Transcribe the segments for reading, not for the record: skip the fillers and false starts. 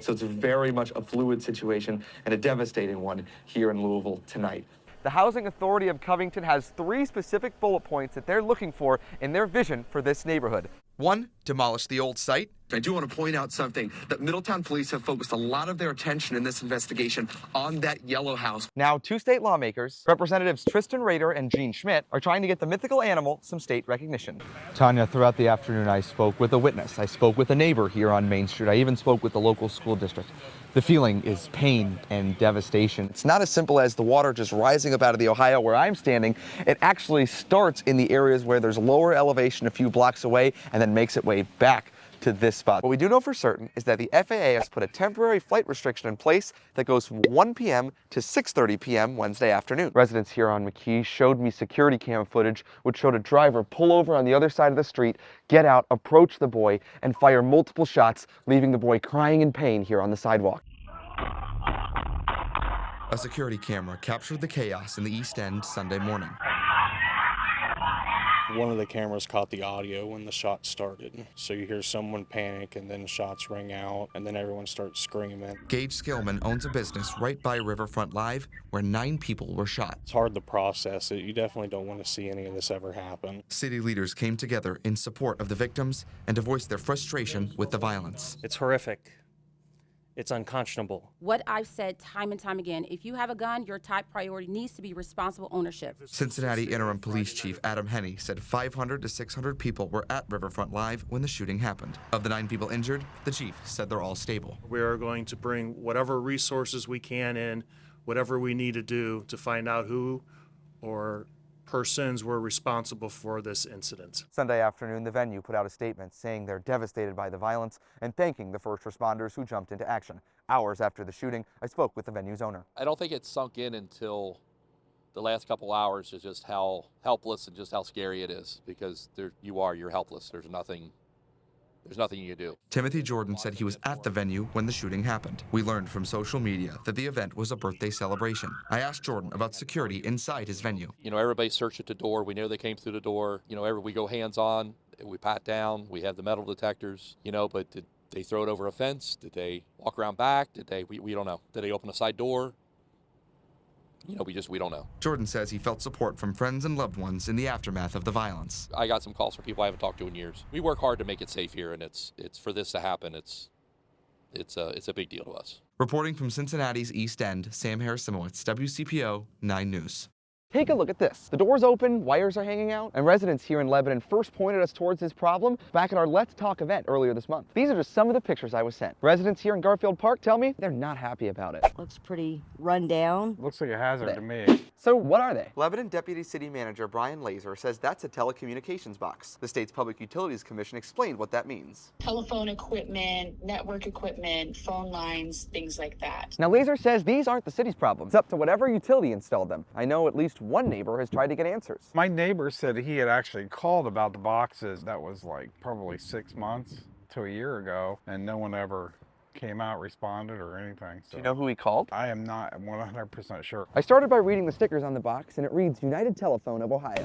So it's very much a fluid situation and a devastating one here in Louisville tonight. The Housing Authority of Covington has 3 specific bullet points that they're looking for in their vision for this neighborhood. 1, demolish the old site. I do want to point out something, that Middletown police have focused a lot of their attention in this investigation on that yellow house. Now, 2 state lawmakers, Representatives Tristan Rader and Gene Schmidt, are trying to get the mythical animal some state recognition. Tanya, throughout the afternoon, I spoke with a witness. I spoke with a neighbor here on Main Street. I even spoke with the local school district. The feeling is pain and devastation. It's not as simple as the water just rising up out of the Ohio where I'm standing. It actually starts in the areas where there's lower elevation a few blocks away and then makes its way back to this spot. What we do know for certain is that the FAA has put a temporary flight restriction in place that goes from 1 p.m. to 6:30 p.m. Wednesday afternoon. Residents here on McKee showed me security cam footage which showed a driver pull over on the other side of the street, get out, approach the boy, and fire multiple shots, leaving the boy crying in pain here on the sidewalk. A security camera captured the chaos in the East End Sunday morning. One of the cameras caught the audio when the shots started. So you hear someone panic and then shots ring out and then everyone starts screaming. Gage Skillman owns a business right by Riverfront Live where 9 people were shot. It's hard to process it. You definitely don't want to see any of this ever happen. City leaders came together in support of the victims and to voice their frustration with the violence. It's horrific. It's unconscionable. What I've said time and time again, if you have a gun, your top priority needs to be responsible ownership. Cincinnati Interim Police Chief Adam Henney said 500 to 600 people were at Riverfront Live when the shooting happened. Of the 9 people injured, the chief said they're all stable. We are going to bring whatever resources we can in, whatever we need to do to find out who or persons were responsible for this incident. Sunday afternoon, the venue put out a statement saying they're devastated by the violence and thanking the first responders who jumped into action. Hours after the shooting, I spoke with the venue's owner. I don't think it sunk in until the last couple hours is just how helpless and just how scary it is, because you're helpless. There's nothing you can do. Timothy Jordan said he was at the venue when the shooting happened. We learned from social media that the event was a birthday celebration. I asked Jordan about security inside his venue. Everybody searched at the door. We know they came through the door. We go hands-on, we pat down, we have the metal detectors, but did they throw it over a fence? Did they walk around back? We don't know. Did they open a side door? We don't know. Jordan says he felt support from friends and loved ones in the aftermath of the violence. I got some calls from people I haven't talked to in years. We work hard to make it safe here, and it's for this to happen, it's a big deal to us. Reporting from Cincinnati's East End, Sam Harasimowicz, WCPO 9 News. Take a look at this. The door's open, wires are hanging out, and residents here in Lebanon first pointed us towards this problem back at our Let's Talk event earlier this month. These are just some of the pictures I was sent. Residents here in Garfield Park tell me they're not happy about it. Looks pretty run down. Looks like a hazard to me. So what are they? Lebanon Deputy City Manager Brian Laser says that's a telecommunications box. The state's Public Utilities Commission explained what that means. Telephone equipment, network equipment, phone lines, things like that. Now Laser says these aren't the city's problems. It's up to whatever utility installed them. I know at least one neighbor has tried to get answers. My neighbor said he had actually called about the boxes. That was like probably 6 months to a year ago, and no one ever came out, responded, or anything. So do you know who he called? I am not 100% sure. I started by reading the stickers on the box, and it reads United Telephone of Ohio.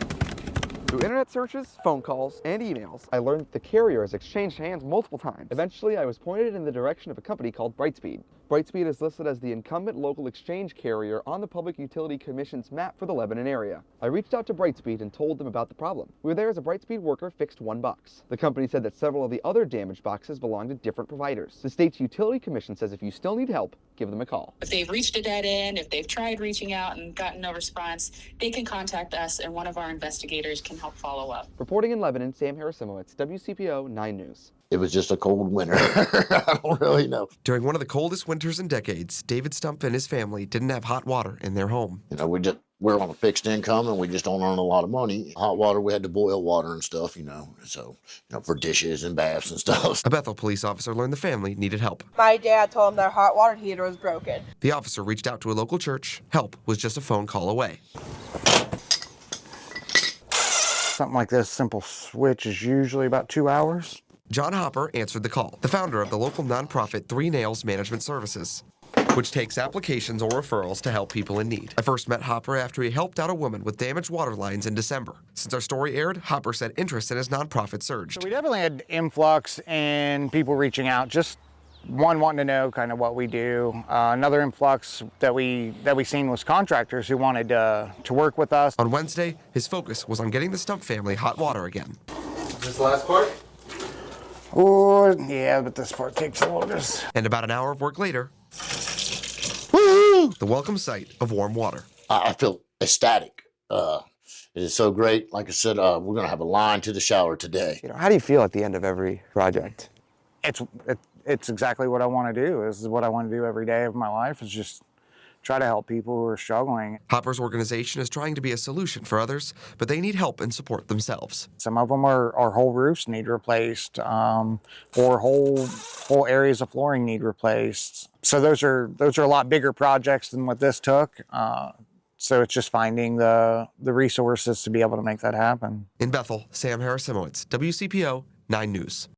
Through internet searches, phone calls, and emails, I learned that the carrier has exchanged hands multiple times. Eventually, I was pointed in the direction of a company called Brightspeed. Brightspeed is listed as the incumbent local exchange carrier on the Public Utility Commission's map for the Lebanon area. I reached out to Brightspeed and told them about the problem. We were there as a Brightspeed worker fixed one box. The company said that several of the other damaged boxes belong to different providers. The state's Utility Commission says if you still need help, give them a call. If they've reached a dead end, if they've tried reaching out and gotten no response, they can contact us and one of our investigators can help follow up. Reporting in Lebanon, Sam Harasimowicz, WCPO 9 News. It was just a cold winter. I don't really know. During one of the coldest winters in decades, David Stump and his family didn't have hot water in their home. We're on a fixed income and we just don't earn a lot of money. Hot water, we had to boil water and stuff, so for dishes and baths and stuff. A Bethel police officer learned the family needed help. My dad told him their hot water heater was broken. The officer reached out to a local church. Help was just a phone call away. Something like this simple switch is usually about 2 hours. John Hopper answered the call, the founder of the local nonprofit 3 Nails Management Services, which takes applications or referrals to help people in need. I first met Hopper after he helped out a woman with damaged water lines in December. Since our story aired, Hopper said interest in his nonprofit surged. So we definitely had influx and people reaching out, just One, wanting to know kind of what we do. Another influx that we seen was contractors who wanted to work with us. On Wednesday, his focus was on getting the Stump family hot water again. Is this the last part? Oh, yeah, but this part takes the longest. And about an hour of work later, woo! The welcome sight of warm water. I feel ecstatic. It is so great. Like I said, we're going to have a line to the shower today. How do you feel at the end of every project? It's exactly what I want to do. This is what I want to do every day of my life, is just try to help people who are struggling. Hopper's organization is trying to be a solution for others, but they need help and support themselves. Some of them are whole roofs need replaced, or whole areas of flooring need replaced. So those are a lot bigger projects than what this took. So it's just finding the resources to be able to make that happen. In Bethel, Sam Harasimowicz, WCPO 9 News.